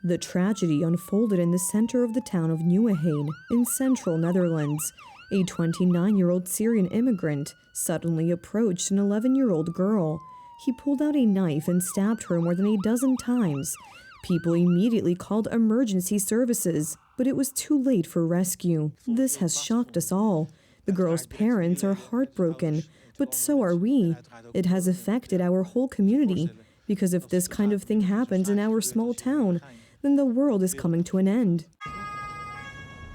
The tragedy unfolded in the center of the town of Nieuwegein in central Netherlands. A 29-year-old Syrian immigrant suddenly approached an 11-year-old girl. He pulled out a knife and stabbed her more than a dozen times. People immediately called emergency services, but it was too late for rescue. This has shocked us all. The girl's parents are heartbroken, but so are we. It has affected our whole community, because if this kind of thing happens in our small town, then the world is coming to an end.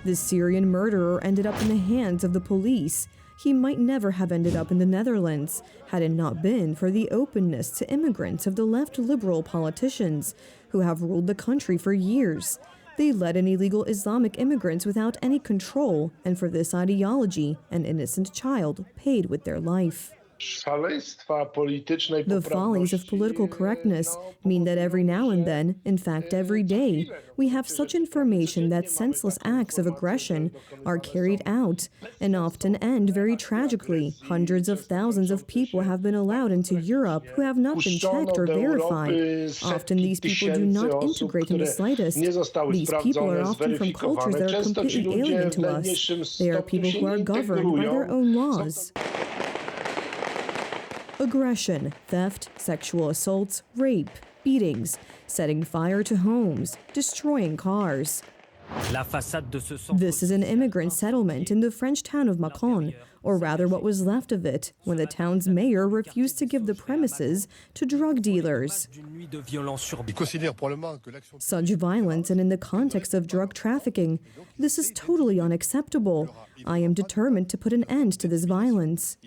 The Syrian murderer ended up in the hands of the police. He might never have ended up in the Netherlands had it not been for the openness to immigrants of the left liberal politicians who have ruled the country for years. They let in illegal Islamic immigrants without any control, and for this ideology, an innocent child paid with their life. The follies of political correctness mean that every now and then, in fact every day, we have such information that senseless acts of aggression are carried out and often end very tragically. Hundreds of thousands of people have been allowed into Europe who have not been checked or verified. Often these people do not integrate in the slightest. These people are often from cultures that are completely alien to us. They are people who are governed by their own laws. Aggression, theft, sexual assaults, rape, beatings, setting fire to homes, destroying cars. This is an immigrant settlement in the French town of Macon, or rather what was left of it, when the town's mayor refused to give the premises to drug dealers. Such violence, and in the context of drug trafficking, this is totally unacceptable. I am determined to put an end to this violence.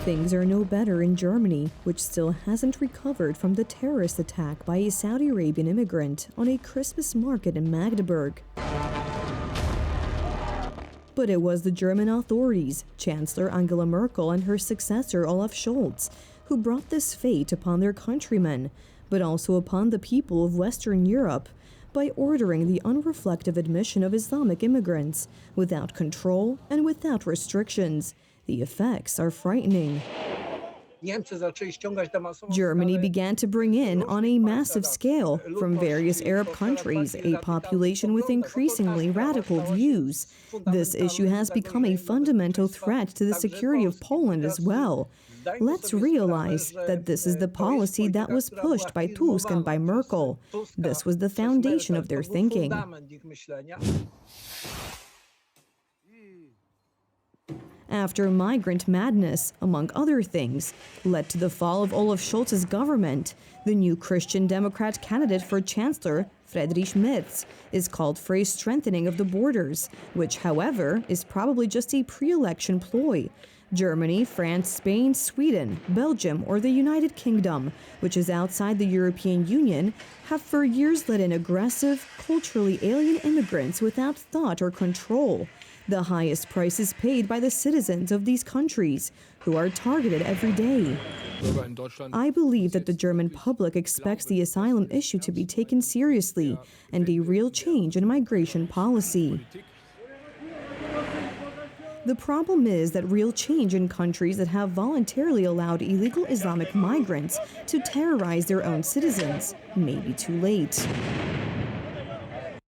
Things are no better in Germany, which still hasn't recovered from the terrorist attack by a Saudi Arabian immigrant on a Christmas market in Magdeburg. But it was the German authorities, Chancellor Angela Merkel and her successor Olaf Scholz, who brought this fate upon their countrymen, but also upon the people of Western Europe, by ordering the unreflective admission of Islamic immigrants, without control and without restrictions. The effects are frightening. Germany began to bring in, on a massive scale, from various Arab countries, a population with increasingly radical views. This issue has become a fundamental threat to the security of Poland as well. Let's realize that this is the policy that was pushed by Tusk and by Merkel. This was the foundation of their thinking. After migrant madness, among other things, led to the fall of Olaf Scholz's government, the new Christian Democrat candidate for Chancellor, Friedrich Merz, is called for a strengthening of the borders, which, however, is probably just a pre-election ploy. Germany, France, Spain, Sweden, Belgium, or the United Kingdom, which is outside the European Union, have for years let in aggressive, culturally alien immigrants without thought or control. The highest price is paid by the citizens of these countries, who are targeted every day. I believe that the German public expects the asylum issue to be taken seriously and a real change in migration policy. The problem is that real change in countries that have voluntarily allowed illegal Islamic migrants to terrorize their own citizens may be too late.